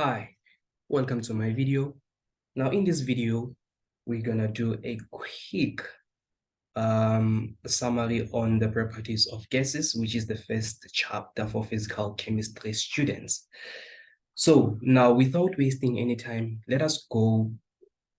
Hi, welcome to my video. Now in this video, we're gonna do a quick summary on the properties of gases, which is the first chapter for physical chemistry students. So now without wasting any time, let us go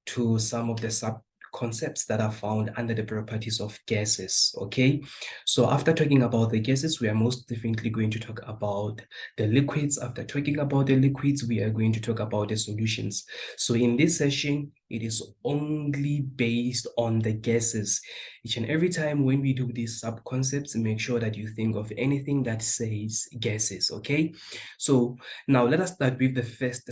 to some of the sub-concepts that are found under the properties of gases, okay? So after talking about the gases, we are most definitely going to talk about the liquids. After talking about the liquids, we are going to talk about the solutions. So in this session, it is only based on the gases. Each and every time when we do these sub-concepts, make sure that you think of anything that says gases, okay? So now let us start with the first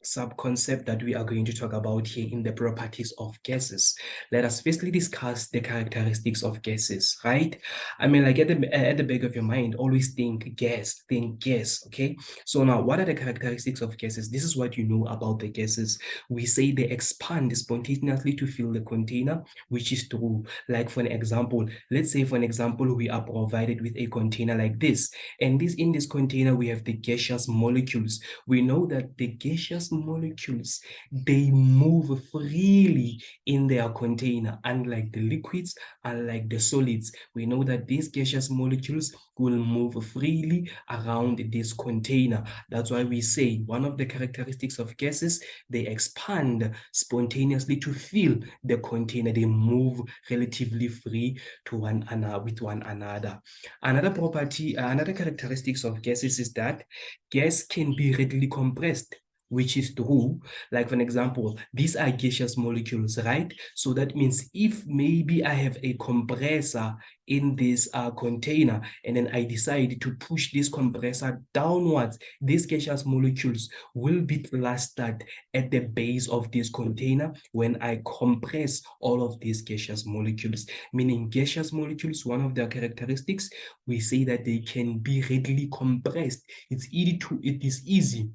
sub-concept that we are going to talk about here in the properties of gases. Let us firstly discuss the characteristics of gases, right? I mean, like at the back of your mind, always think gas, okay? So now, what are the characteristics of gases? This is what you know about the gases. We say they expand spontaneously to fill the container, which is true. Like for an example, let's say for an example, we are provided with a container like this, and in this container, we have the gaseous molecules. We know that the gaseous molecules, they move freely in their container, unlike the liquids, unlike the solids. We know that these gaseous molecules will move freely around this container. That's why we say one of the characteristics of gases, they expand spontaneously to fill the container. They move relatively free to with one another. Another property, another characteristics of gases is that gas can be readily compressed, which is true. Like for an example, these are gaseous molecules, right? So that means if maybe I have a compressor in this container, and then I decide to push this compressor downwards, these gaseous molecules will be clustered at the base of this container when I compress all of these gaseous molecules. Meaning gaseous molecules, one of their characteristics, we say that they can be readily compressed. It is easy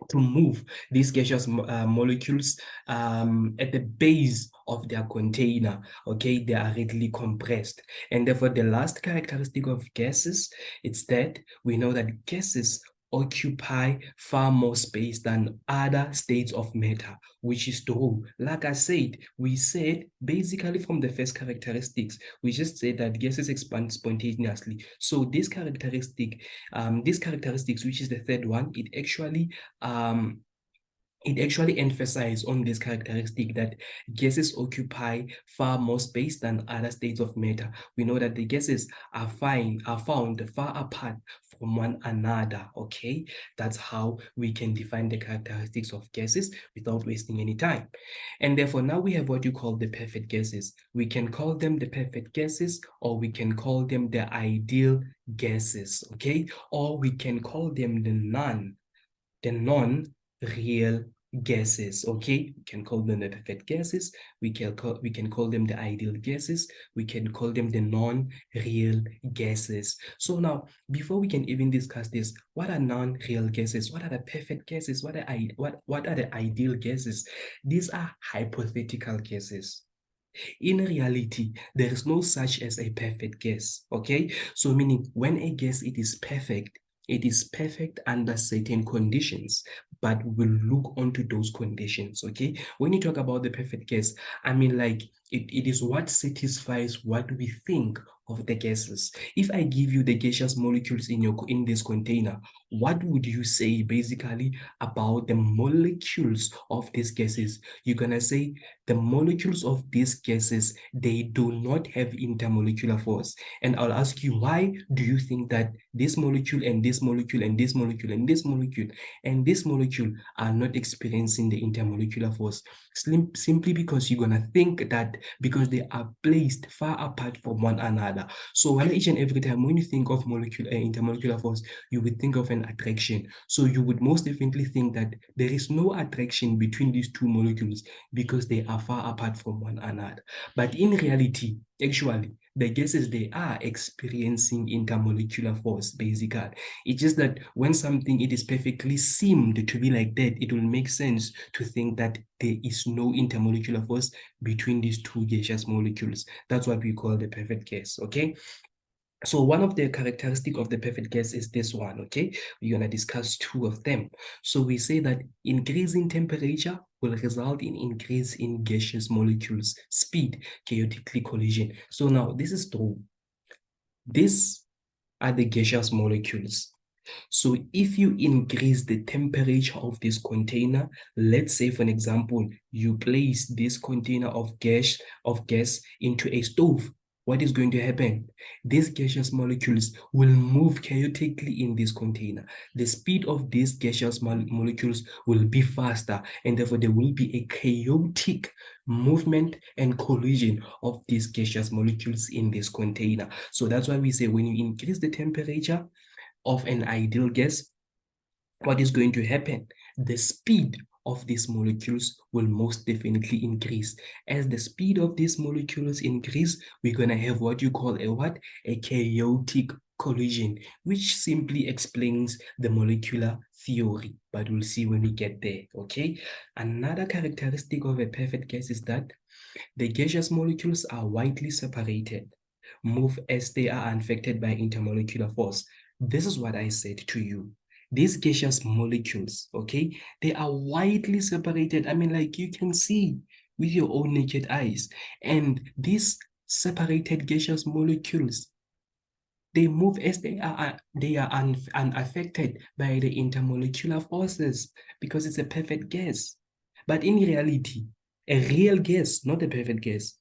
to move these gaseous molecules at the base of their container. Okay, they are readily compressed. And therefore, the last characteristic of gases, it's that we know that gases occupy far more space than other states of matter, which is true. Like I said, we said basically from the first characteristics, we just said that gases expand spontaneously. So this characteristics, which is the third one, it actually emphasizes on this characteristic that gases occupy far more space than other states of matter. We know that the gases are found far apart from one another, okay? That's how we can define the characteristics of gases without wasting any time. And therefore, now we have what you call the perfect gases. We can call them the perfect gases, or we can call them the ideal gases, okay? Or we can call them the non-real gases, okay? We can call them the perfect gases. We can call them the ideal gases. We can call them the non-real gases. So now, before we can even discuss this, what are non-real gases? What are the perfect gases? What are the ideal gases? These are hypothetical gases. In reality, there is no such as a perfect gas, okay? So meaning when a gas, it is perfect under certain conditions, but we'll look onto those conditions, okay? When you talk about the perfect gas, I mean like it is what satisfies what we think of the gases. If I give you the gaseous molecules in this container, what would you say basically about the molecules of these gases? You're gonna say the molecules of these gases, they do not have intermolecular force. And I'll ask you, why do you think that this molecule and this molecule and this molecule and this molecule and this molecule are not experiencing the intermolecular force? Simply because you're gonna think that because they are placed far apart from one another. So when each and every time when you think of molecular intermolecular force, you would think of an attraction. So you would most definitely think that there is no attraction between these two molecules because they are far apart from one another. But in reality, actually, the gases, they are experiencing intermolecular force, basically. It's just that when something, it is perfectly seemed to be like that, it will make sense to think that there is no intermolecular force between these two gaseous molecules. That's what we call the perfect gas, okay? So one of the characteristic of the perfect gas is this one, okay? We're going to discuss two of them. So we say that increasing temperature will result in increase in gaseous molecules speed, chaotically collision. So now this is true. These are the gaseous molecules. So if you increase the temperature of this container, let's say for an example, you place this container of gas into a stove, what is going to happen? These gaseous molecules will move chaotically in this container. The speed of these gaseous molecules will be faster, and therefore there will be a chaotic movement and collision of these gaseous molecules in this container. So that's why we say when you increase the temperature of an ideal gas, what is going to happen? The speed of these molecules will most definitely increase. As the speed of these molecules increase, we're going to have what you call a what? A chaotic collision, which simply explains the molecular theory, but we'll see when we get there, okay? Another characteristic of a perfect gas is that the gaseous molecules are widely separated, move as they are unaffected by intermolecular force. This is what I said to you. These gaseous molecules, okay, they are widely separated. I mean, like you can see with your own naked eyes. And these separated gaseous molecules, they move as they are unaffected by the intermolecular forces because it's a perfect gas. But in reality, a real gas, not a perfect gas,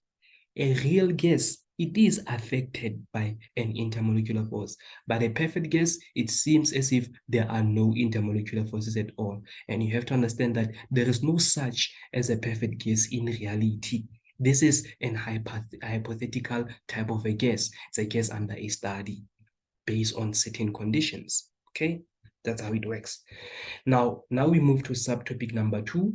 a real gas, it is affected by an intermolecular force. But a perfect gas, it seems as if there are no intermolecular forces at all. And you have to understand that there is no such as a perfect gas in reality. This is an hypothetical type of a gas. It's a gas under a study based on certain conditions. Okay, that's how it works. Now we move to subtopic number 2,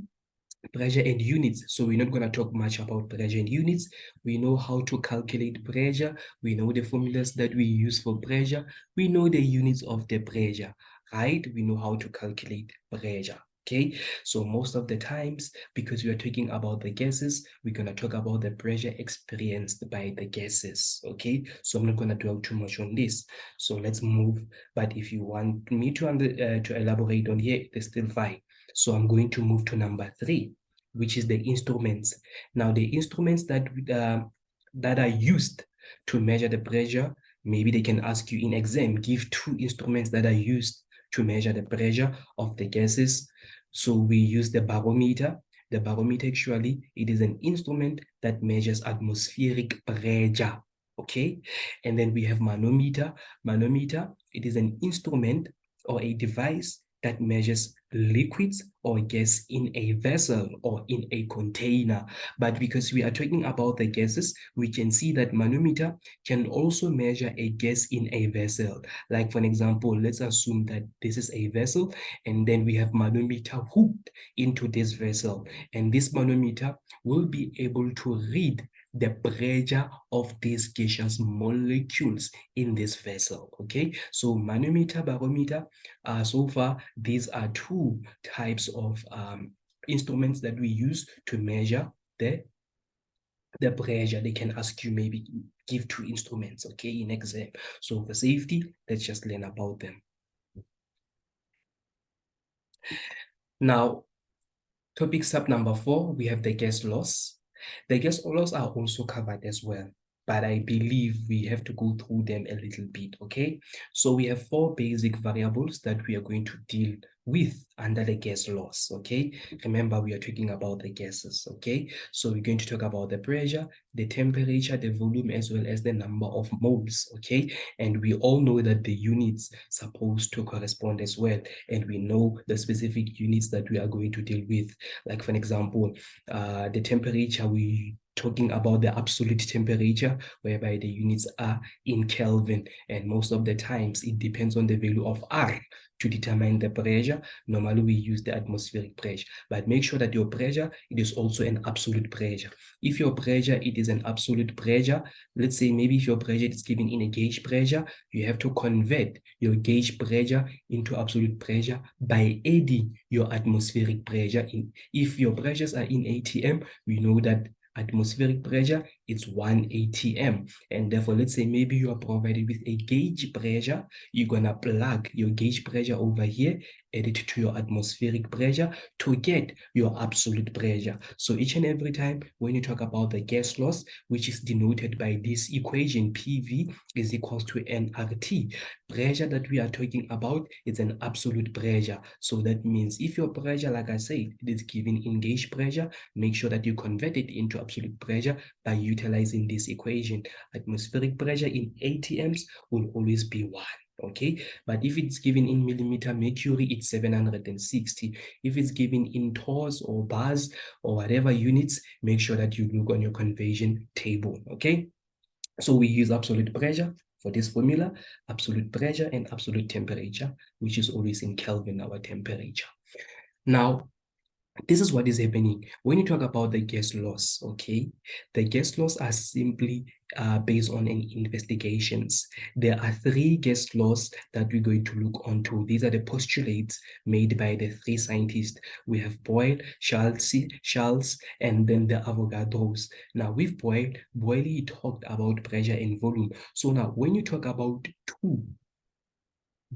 pressure and units. So we're not going to talk much about pressure and units. We know how to calculate pressure. We know the formulas that we use for pressure. We know the units of the pressure, right? We know how to calculate pressure. Okay, so most of the times, because we are talking about the gases, we're going to talk about the pressure experienced by the gases. Okay, so I'm not going to dwell too much on this. So let's move. But if you want me to elaborate on here, it's still fine. So I'm going to move to number 3, which is the instruments. Now, the instruments that are used to measure the pressure, maybe they can ask you in exam, give 2 instruments that are used to measure the pressure of the gases. So we use the barometer. The barometer actually, it is an instrument that measures atmospheric pressure. Okay, and then we have manometer. Manometer, it is an instrument or a device that measures liquids or gas in a vessel or in a container. But because we are talking about the gases, we can see that manometer can also measure a gas in a vessel. Like for an example, let's assume that this is a vessel and then we have manometer hooked into this vessel. And this manometer will be able to read the pressure of these gaseous molecules in this vessel. Okay, so manometer, barometer, so far these are 2 types of instruments that we use to measure the pressure. They can ask you maybe give 2 instruments, okay, in exam. So for safety, let's just learn about them. Now, topic sub number 4, we have the gas laws. The gas laws are also covered as well, but I believe we have to go through them a little bit, okay? So we have 4 basic variables that we are going to deal with under the gas laws, okay? Remember, we are talking about the gases, okay? So we're going to talk about the pressure, the temperature, the volume, as well as the number of moles, okay? And we all know that the units supposed to correspond as well, and we know the specific units that we are going to deal with. Like for an example, the temperature, we talking about the absolute temperature, whereby the units are in Kelvin, and most of the times it depends on the value of R to determine the pressure. Normally we use the atmospheric pressure, but make sure that your pressure, it is also an absolute pressure. If your pressure, it is an absolute pressure, let's say maybe if your pressure is given in a gauge pressure, you have to convert your gauge pressure into absolute pressure by adding your atmospheric pressure in. If your pressures are in ATM, we know that atmospheric pressure, it's 1 atm. And therefore, let's say maybe you are provided with a gauge pressure. You're going to plug your gauge pressure over here, add it to your atmospheric pressure to get your absolute pressure. So each and every time when you talk about the gas loss, which is denoted by this equation, PV is equals to nRT. Pressure that we are talking about is an absolute pressure. So that means if your pressure, like I said, it is given in gauge pressure, make sure that you convert it into absolute pressure by utilizing this equation. Atmospheric pressure in atms will always be 1. Okay, but if it's given in millimeter mercury, it's 760. If it's given in torrs or bars or whatever units, make sure that you look on your conversion table. Okay, so we use absolute pressure for this formula, absolute pressure and absolute temperature, which is always in Kelvin, our temperature. Now, this is what is happening when you talk about the gas loss. Okay, the gas loss are simply based on an investigations. There are 3 gas laws that we're going to look onto. These are the postulates made by the 3 scientists. We have Boyle, Charles, and then the Avogadros. Now with Boyle he talked about pressure and volume. So now when you talk about 2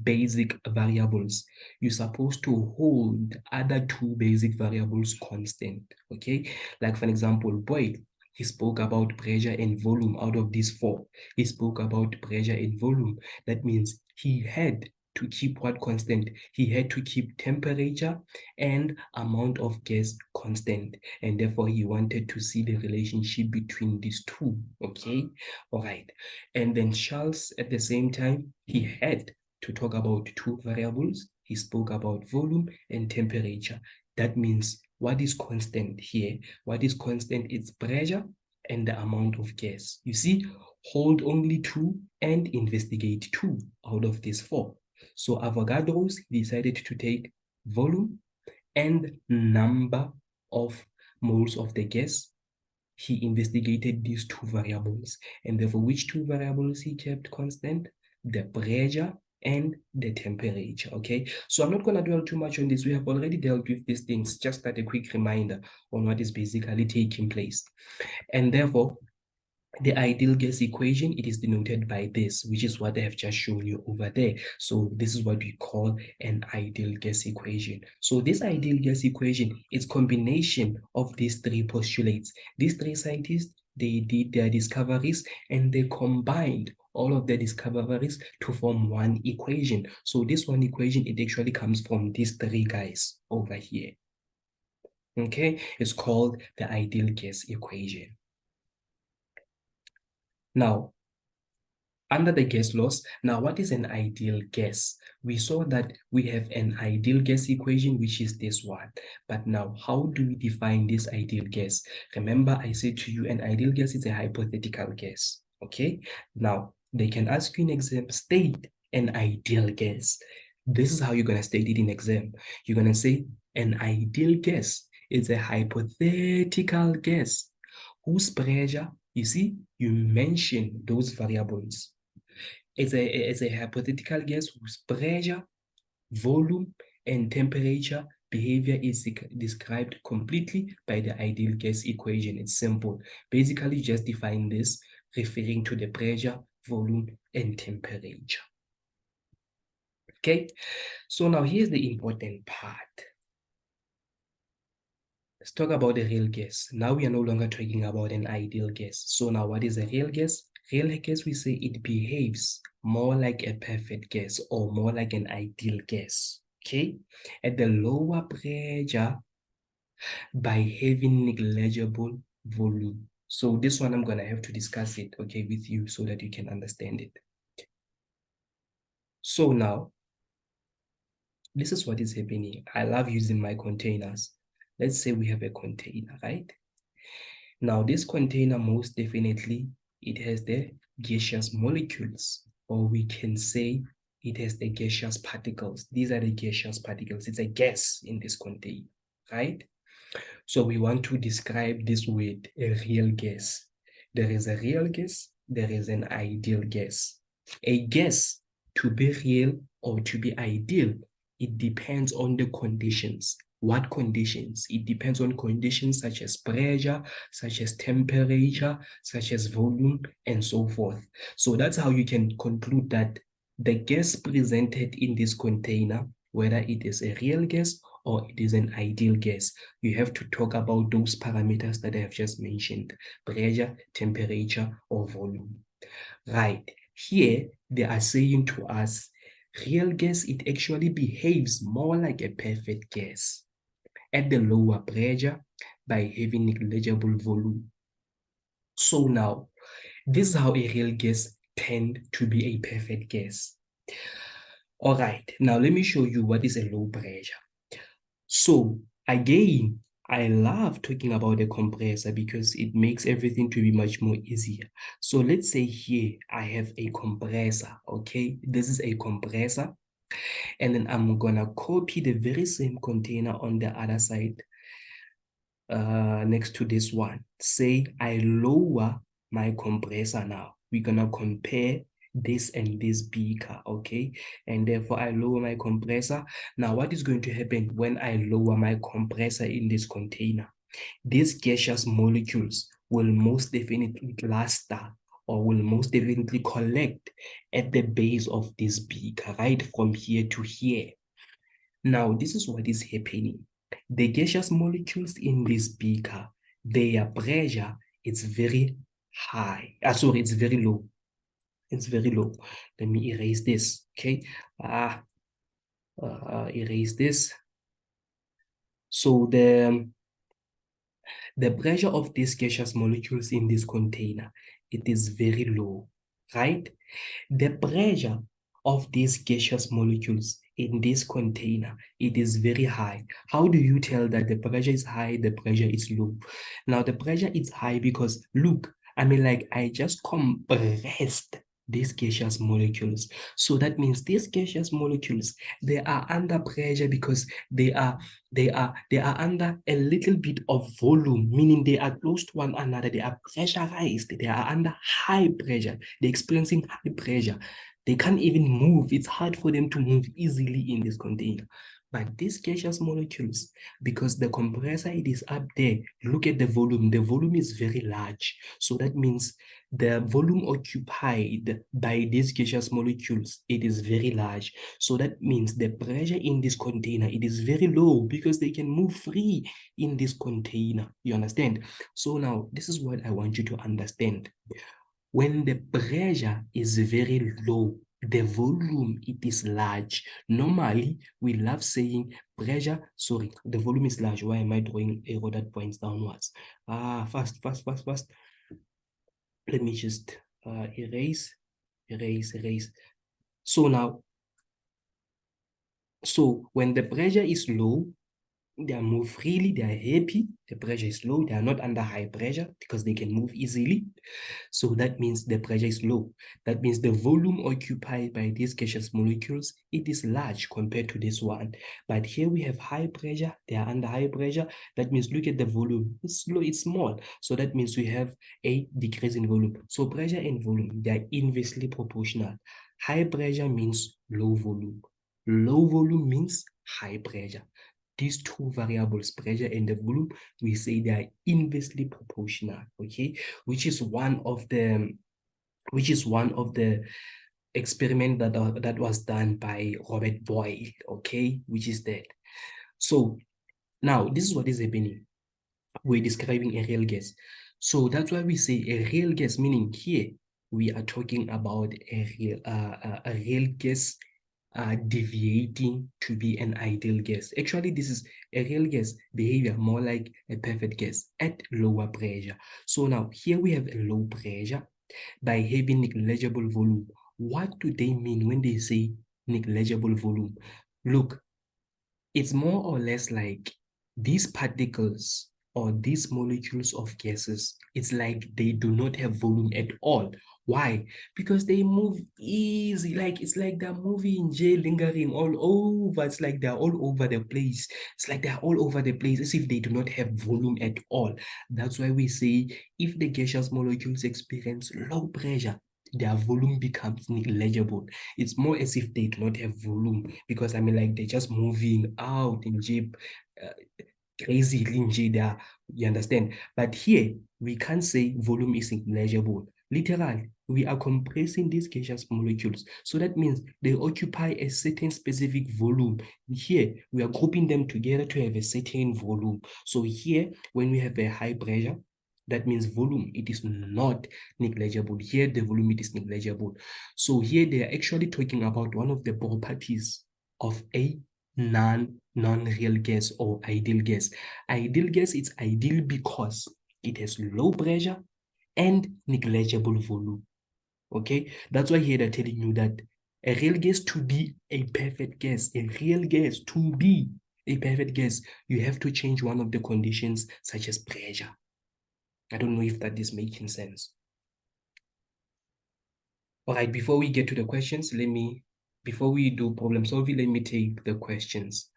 basic variables, you're supposed to hold other 2 basic variables constant. Okay, like for example, Boyle, he spoke about pressure and volume. Out of these 4, he spoke about pressure and volume. That means he had to keep what constant? He had to keep temperature and amount of gas constant, and therefore he wanted to see the relationship between these 2. Okay, all right. And then Charles, at the same time, he had to talk about 2 variables. He spoke about volume and temperature. That means what is constant here? What is constant? It's pressure and the amount of gas. You see, hold only 2 and investigate 2 out of these 4. So Avogadros decided to take volume and number of moles of the gas. He investigated these 2 variables, and therefore which 2 variables he kept constant? The pressure and the temperature. Okay, so I'm not going to dwell too much on this. We have already dealt with these things, just as a quick reminder on what is basically taking place. And therefore, the ideal gas equation, it is denoted by this, which is what I have just shown you over there. So this is what we call an ideal gas equation. So this ideal gas equation is combination of these 3 postulates. These 3 scientists, they did their discoveries and they combined all of their discoveries to form one equation. So this one equation, it actually comes from these 3 guys over here. Okay, it's called the ideal gas equation. Now, under the gas laws, now what is an ideal gas? We saw that we have an ideal gas equation, which is this one. But now, how do we define this ideal gas? Remember, I said to you, an ideal gas is a hypothetical gas. Okay? Now, they can ask you in exam, state an ideal gas. This is how you're going to state it in exam. You're going to say, an ideal gas is a hypothetical gas whose pressure, you see, you mention those variables. It's a hypothetical gas whose pressure, volume, and temperature behavior is described completely by the ideal gas equation. It's simple. Basically, just define this referring to the pressure, volume, and temperature. Okay, so now here's the important part. Let's talk about the real gas. Now we are no longer talking about an ideal gas. So now what is a real gas? Real gas, we say it behaves more like a perfect gas or more like an ideal gas. Okay, at the lower pressure by having negligible volume. So this one I'm gonna have to discuss it, okay, with you so that you can understand it. So now, this is what is happening. I love using my containers. Let's say we have a container, right? Now this container, most definitely, it has the gaseous molecules, or we can say it has the gaseous particles. These are the gaseous particles. It's a gas in this container, right? So we want to describe this with a real gas. There is a real gas, there is an ideal gas. A gas, to be real or to be ideal, it depends on the conditions. What conditions? It depends on conditions such as pressure, such as temperature, such as volume, and so forth. So that's how you can conclude that the gas presented in this container, whether it is a real gas or it is an ideal gas, you have to talk about those parameters that I have just mentioned: pressure, temperature, or volume. Right. Here, they are saying to us, real gas, it actually behaves more like a perfect gas at the lower pressure by having negligible volume. So now, this is how a real gas tend to be a perfect gas. All right, now let me show you what is a low pressure. So again, I love talking about the compressor because it makes everything to be much more easier. So let's say here I have a compressor, okay? This is a compressor. And then I'm gonna copy the very same container on the other side next to this one. Say I lower my compressor now. We're gonna compare this and this beaker, okay? And therefore I lower my compressor. Now what is going to happen when I lower my compressor in this container? These gaseous molecules will most definitely cluster or will most definitely collect at the base of this beaker, right from here to here. Now, this is what is happening. The gaseous molecules in this beaker, their pressure is very high. Sorry, it's very low. It's very low. Let me erase this, okay? Erase this. So the pressure of these gaseous molecules in this container, it is very low, right? The pressure of these gaseous molecules in this container, it is very high. How do you tell that the pressure is high, the pressure is low? Now, the pressure is high because, look, I just compressed these gaseous molecules. So that means these gaseous molecules, they are under pressure because they are under a little bit of volume, meaning they are close to one another. They are pressurized. They are under high pressure. They're experiencing high pressure. They can't even move. It's hard for them to move easily in this container. But these gaseous molecules, because the compressor, it is up there, look at the volume. The volume is very large. So that means the volume occupied by these gaseous molecules, it is very large. So that means the pressure in this container, it is very low because they can move free in this container. You understand? So now, this is what I want you to understand. When the pressure is very low, the volume, it is large. Normally, we love saying pressure, sorry, the volume is large. Why am I drawing arrow that points downwards? Fast. Let me just erase. So now, when the pressure is low, they move freely, they are happy, the pressure is low, they are not under high pressure because they can move easily. So that means the pressure is low. That means the volume occupied by these gaseous molecules, it is large compared to this one. But here we have high pressure, they are under high pressure. That means look at the volume, it's low, it's small. So that means we have a decrease in volume. So pressure and volume, they are inversely proportional. High pressure means low volume. Low volume means high pressure. These two variables, pressure and the volume, we say they are inversely proportional, okay? Which is one of the experiment that was done by Robert Boyle, okay? Which is that. So now this is what is happening. We're describing a real gas. So that's why we say a real gas, meaning here we are talking about a real gas deviating to be an ideal gas. Actually, this is a real gas behavior, more like a perfect gas at lower pressure. So now here we have a low pressure by having negligible volume. What do they mean when they say negligible volume? Look, it's more or less like these particles or these molecules of gases, it's like they do not have volume at all. Why? Because they move easy. Like it's like they're moving, lingering all over. It's like they're all over the place. It's like they're all over the place as if they do not have volume at all. That's why we say if the gaseous molecules experience low pressure, their volume becomes negligible. It's more as if they do not have volume because they're just moving out in jeep. crazily nje there, you understand? But here, we can't say volume is negligible. Literally, we are compressing these gaseous molecules. So that means they occupy a certain specific volume. Here, we are grouping them together to have a certain volume. So here, when we have a high pressure, that means volume, it is not negligible. Here, the volume, it is negligible. So here, they are actually talking about one of the properties of a non-real gas or ideal gas. Ideal gas is ideal because it has low pressure and negligible volume. Okay, that's why here they're telling you that a real gas to be a perfect gas, a real gas to be a perfect gas, you have to change one of the conditions such as pressure. I don't know if that is making sense. All right, before we get to the questions, before we do problem solving, let me take the questions.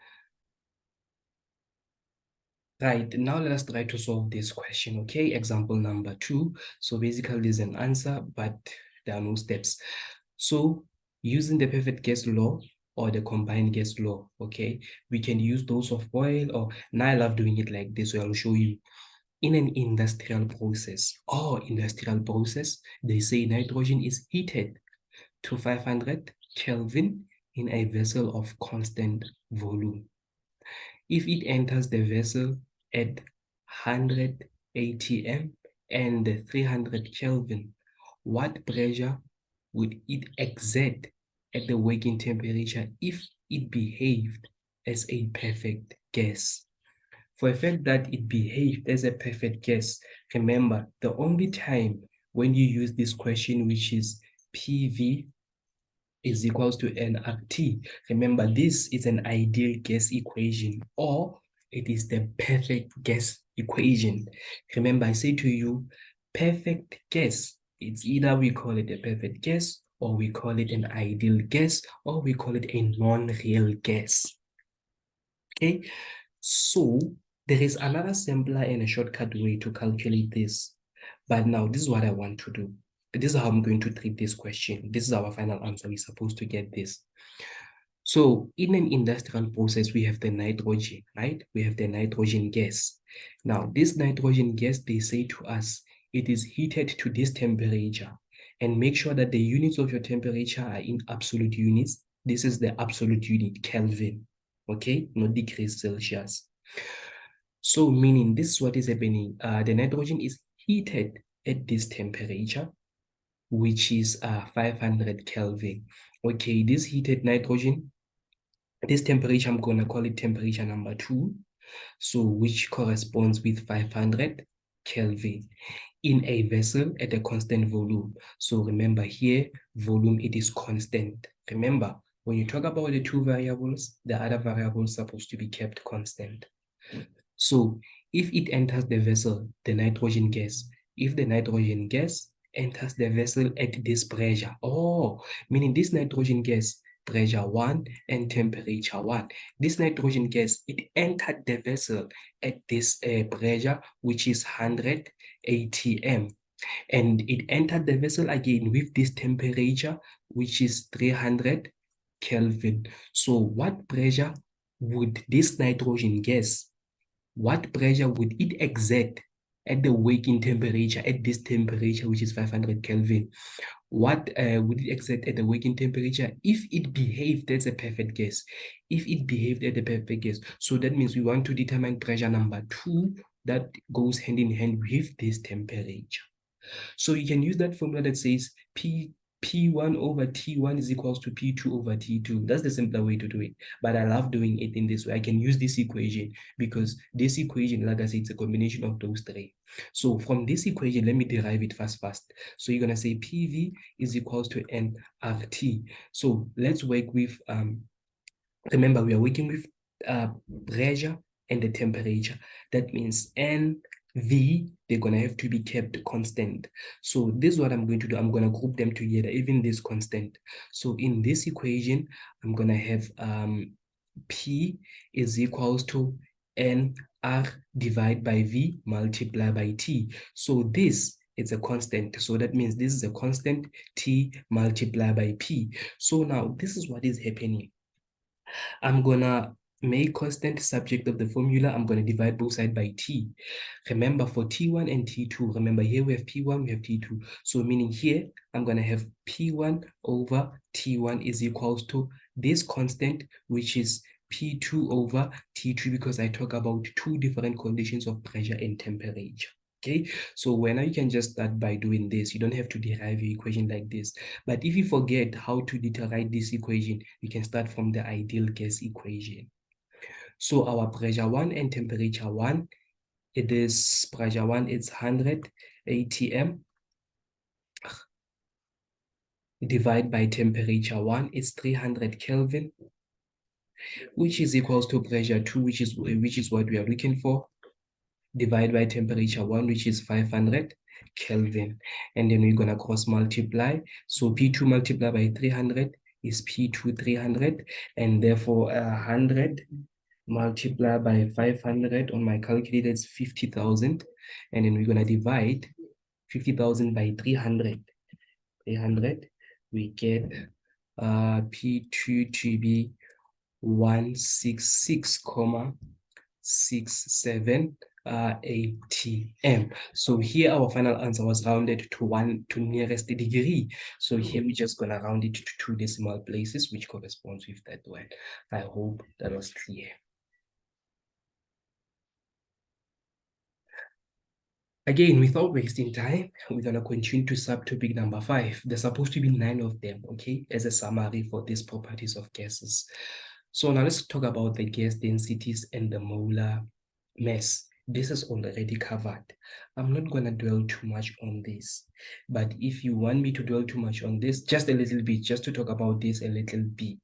Right, now let us try to solve this question, okay? Example number 2. So basically there's an answer, but there are no steps. So using the perfect gas law or the combined gas law, okay? We can use those of Boyle, or now I love doing it like this, so I'll show you. In an industrial process, they say nitrogen is heated to 500 Kelvin in a vessel of constant volume. If it enters the vessel at 100 atm and 300 Kelvin, what pressure would it exert at the working temperature if it behaved as a perfect gas? For a fact that it behaved as a perfect gas, remember the only time when you use this question, which is PV is equals to nRT. Remember, this is an ideal gas equation, or it is the perfect gas equation. Remember, I say to you, perfect gas, it's either we call it a perfect gas, or we call it an ideal gas, or we call it a non-real gas. Okay, so there is another simpler and a shortcut way to calculate this. But now this is what I want to do. This is how I'm going to treat this question. This is our final answer. We're supposed to get this. So in an industrial process, we have the nitrogen, right? We have the nitrogen gas. Now, this nitrogen gas, they say to us, it is heated to this temperature. And make sure that the units of your temperature are in absolute units. This is the absolute unit, Kelvin, okay? Not degrees Celsius. So meaning this is what is happening. The nitrogen is heated at this temperature, which is 500 Kelvin. Okay, this heated nitrogen, this temperature, I'm going to call it temperature number 2. So which corresponds with 500 Kelvin in a vessel at a constant volume. So remember here, volume, it is constant. Remember, when you talk about the two variables, the other variable is supposed to be kept constant. So if it enters the vessel, the nitrogen gas, if the nitrogen gas enters the vessel at this pressure, meaning this nitrogen gas, pressure 1 and temperature 1. This nitrogen gas, it entered the vessel at this pressure, which is 100 atm. And it entered the vessel again with this temperature, which is 300 Kelvin. So what pressure would this nitrogen gas, what pressure would it exert at the working temperature, at this temperature, which is 500 Kelvin? What would it exert at the working temperature if it behaved as a perfect gas? If it behaved at a perfect gas. So that means we want to determine pressure number 2 that goes hand in hand with this temperature. So you can use that formula that says P1 over T1 is equals to P2 over T2. That's the simpler way to do it. But I love doing it in this way. I can use this equation because this equation, like I said, it's a combination of those three. So from this equation, let me derive it fast. So you're going to say PV is equals to nRT. So let's work with, remember, we are working with pressure and the temperature. That means NV, they're going to have to be kept constant. So this is what I'm going to do. I'm going to group them together, even this constant. So in this equation, I'm going to have P is equals to NR divided by V multiplied by T. So this is a constant. So that means this is a constant T multiplied by P. So now this is what is happening. I'm gonna make constant subject of the formula, I'm going to divide both sides by T. Remember for T1 and T2, remember here we have P1, we have T2. So meaning here, I'm going to have P1 over T1 is equals to this constant, which is P2 over T2, because I talk about two different conditions of pressure and temperature. Okay, so when you can just start by doing this. You don't have to derive your equation like this. But if you forget how to write this equation, you can start from the ideal gas equation. So our pressure 1 and temperature 1, it is pressure 1, it's 100 atm. Divide by temperature 1, it's 300 Kelvin, which is equals to pressure 2, which is what we are looking for. Divide by temperature 1, which is 500 Kelvin. And then we're going to cross multiply. So P2 multiplied by 300 is P2 300. And therefore 100 multiplied by 500 on my calculator is 50,000. And then we're going to divide 50,000 by 300. 300, we get P2 to be 166,67 atm. So here our final answer was rounded to nearest degree. So here we're just gonna round it to 2 decimal places, which corresponds with that one. I hope that was clear. Again, without wasting time, we're gonna continue to subtopic number 5. There's supposed to be 9 of them, okay, as a summary for these properties of gases. So now let's talk about the gas densities and the molar mass. This is already covered. I'm not gonna dwell too much on this, but if you want me to dwell too much on this, just a little bit, just to talk about this a little bit.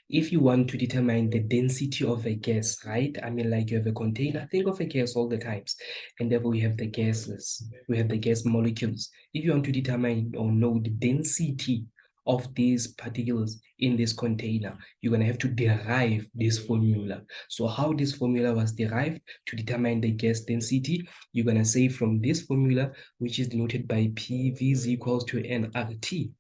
If you want to determine the density of a gas, right? I mean, like you have a container, think of a gas all the times. And therefore we have the gases, we have the gas molecules. If you want to determine or know the density of these particles in this container, you're going to have to derive this formula. So how this formula was derived to determine the gas density, you're going to say from this formula, which is denoted by PV is equals to nRT.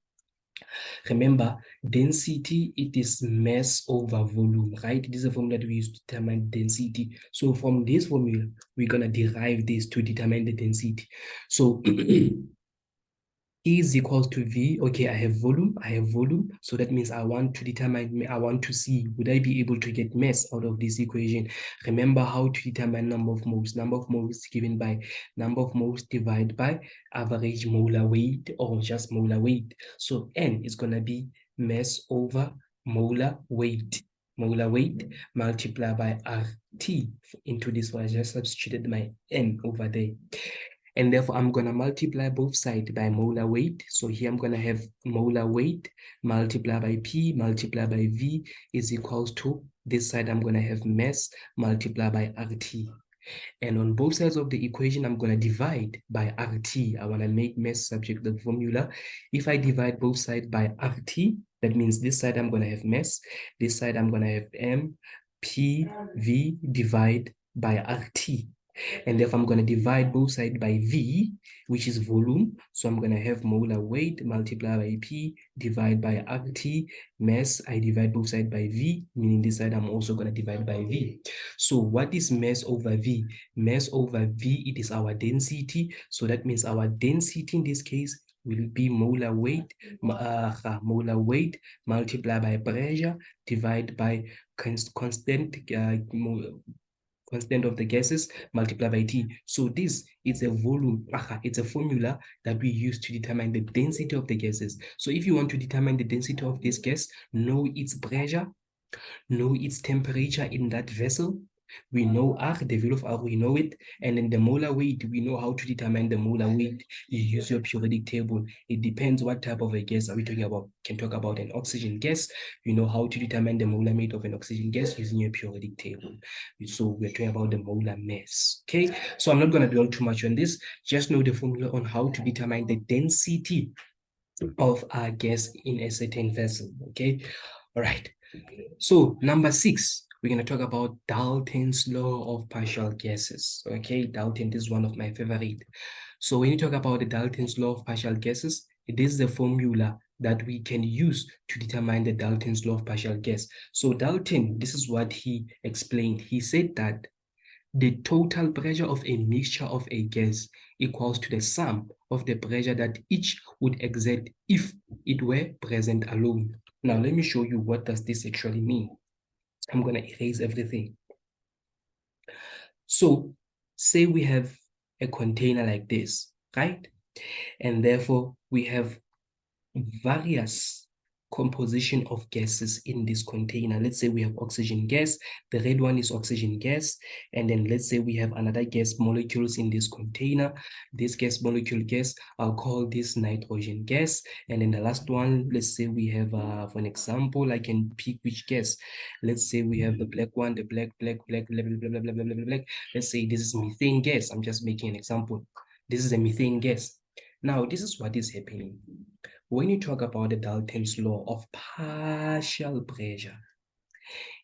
Remember, density, it is mass over volume, right? This is a formula that we use to determine density. So from this formula, we're going to derive this to determine the density. So E is equals to V. Okay, I have volume. So that means I want to see, would I be able to get mass out of this equation? Remember how to determine number of moles. Number of moles is given by number of moles divided by average molar weight or just molar weight. So N is going to be mass over molar weight. Molar weight multiplied by RT. Into this one, I just substituted my N over there. And therefore, I'm going to multiply both sides by molar weight. So here I'm going to have molar weight multiplied by P multiplied by V is equals to, this side I'm going to have mass multiplied by RT. And on both sides of the equation, I'm going to divide by RT. I want to make mass subject to the formula. If I divide both sides by RT, that means this side I'm going to have mass. This side I'm going to have M, P, V divide by RT. And therefore, I'm going to divide both sides by V, which is volume. So I'm going to have molar weight multiplied by P, divide by RT, mass. I divide both sides by V, meaning this side I'm also going to divide by V. So what is mass over V? Mass over V, it is our density. So that means our density in this case will be molar weight multiplied by pressure, divided by constant of the gases multiplied by T. So this is a volume, it's a formula that we use to determine the density of the gases. So if you want to determine the density of this gas, know its pressure, know its temperature in that vessel. We know R, the value of R, we know it. And then the molar weight, we know how to determine the molar weight. You use your periodic table. It depends what type of a gas are we talking about. Can talk about an oxygen gas. You know how to determine the molar weight of an oxygen gas using your periodic table. So we're talking about the molar mass. Okay, so I'm not going to dwell too much on this. Just know the formula on how to determine the density of a gas in a certain vessel. Okay, all right. So number 6, we're going to talk about Dalton's law of partial gases. Okay, Dalton is one of my favorite. So when you talk about the Dalton's law of partial gases, it is the formula that we can use to determine the Dalton's law of partial gas. So Dalton, this is what he explained. He said that the total pressure of a mixture of a gas equals to the sum of the pressure that each would exert if it were present alone. Now, let me show you what does this actually mean. I'm going to erase everything. So, say we have a container like this, right? And therefore, we have various composition of gases in this container. Let's say we have oxygen gas, the red one is oxygen gas, and then let's say we have another gas molecules in this container. This gas molecule gas, I'll call this nitrogen gas, and then the last one, let's say we have, for an example, I can pick which gas. Let's say we have the black one, the black, blah, blah, blah, blah, blah, blah, blah, blah. Let's say this is methane gas. I'm just making an example. This is a methane gas. Now, this is what is happening. When you talk about the Dalton's law of partial pressure,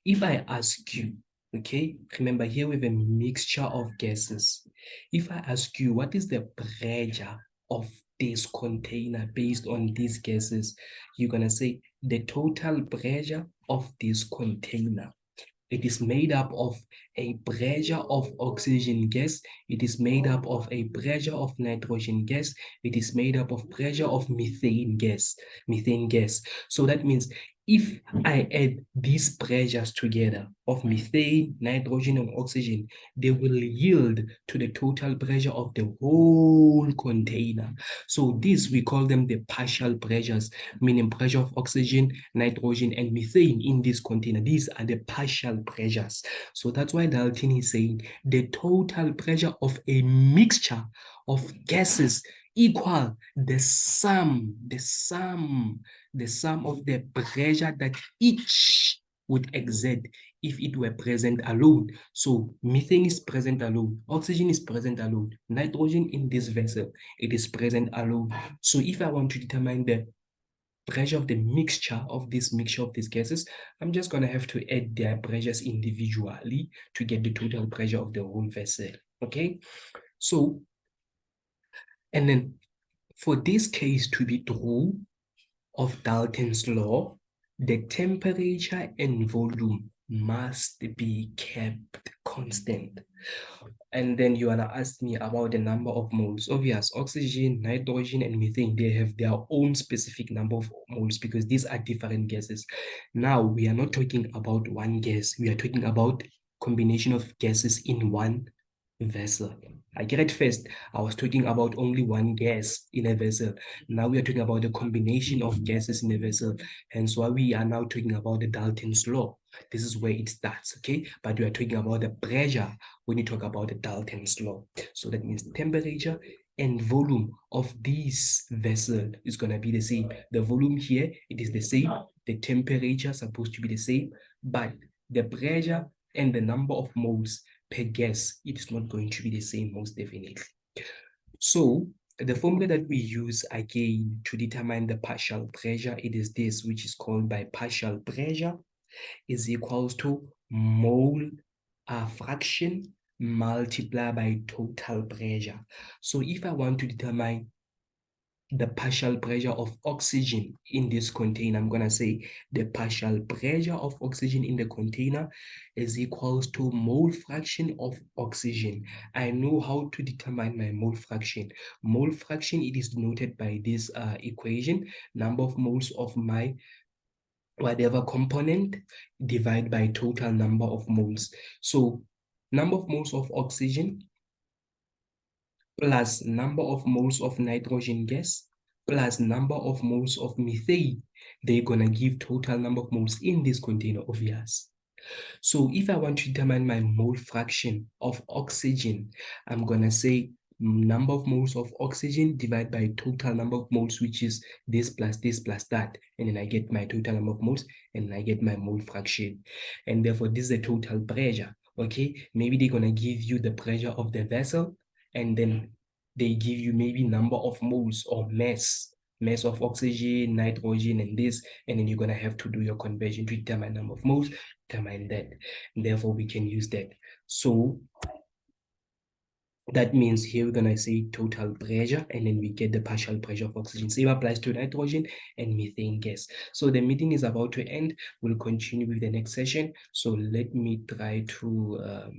if I ask you, okay, remember here we have a mixture of gases. If I ask you, what is the pressure of this container based on these gases, you're going to say the total pressure of this container. It is made up of a pressure of oxygen gas. It is made up of a pressure of nitrogen gas. It is made up of pressure of methane gas. So that means if I add these pressures together of methane, nitrogen, and oxygen, they will yield to the total pressure of the whole container. So this, we call them the partial pressures, meaning pressure of oxygen, nitrogen, and methane in this container. These are the partial pressures. So that's why Dalton is saying the total pressure of a mixture of gases equal the sum of the pressure that each would exert if it were present alone. So methane is present alone, oxygen is present alone, nitrogen in this vessel, it is present alone. So if I want to determine the pressure of the mixture of these gases, I'm just going to have to add their pressures individually to get the total pressure of the whole vessel. Okay, so, and then for this case to be true of Dalton's law, the temperature and volume must be kept constant. And then you wanna ask me about the number of moles. Obvious, oxygen, nitrogen, and methane, they have their own specific number of moles because these are different gases. Now, we are not talking about one gas. We are talking about combination of gases in one vessel. I get it first. I was talking about only one gas in a vessel. Now we are talking about the combination of gases in a vessel. Hence why we are now talking about the Dalton's law. This is where it starts, okay? But we are talking about the pressure when you talk about the Dalton's law. So that means temperature and volume of this vessel is going to be the same. The volume here, it is the same. The temperature is supposed to be the same, but the pressure and the number of moles per gas, it is not going to be the same, most definitely. So the formula that we use again to determine the partial pressure, it is this, which is called by partial pressure is equals to mole fraction multiplied by total pressure. So if I want to determine the partial pressure of oxygen in this container, I'm going to say the partial pressure of oxygen in the container is equals to mole fraction of oxygen. I know how to determine my mole fraction. Mole fraction, it is denoted by this equation, number of moles of my whatever component divided by total number of moles. So number of moles of oxygen plus number of moles of nitrogen gas plus number of moles of methane, they're gonna give total number of moles in this container, obvious. So if I want to determine my mole fraction of oxygen, I'm gonna say number of moles of oxygen divided by total number of moles, which is this plus that, and then I get my total number of moles, and I get my mole fraction, and therefore this is the total pressure. Okay, maybe they're gonna give you the pressure of the vessel, and then they give you maybe number of moles or mass of oxygen, nitrogen, and this, and then you're gonna have to do your conversion to determine number of moles, determine that. Therefore, we can use that. So That means here we're gonna say total pressure, and then we get the partial pressure of oxygen. Same applies to nitrogen and methane gas. So the meeting is about to end. We'll continue with the next session. So let me try to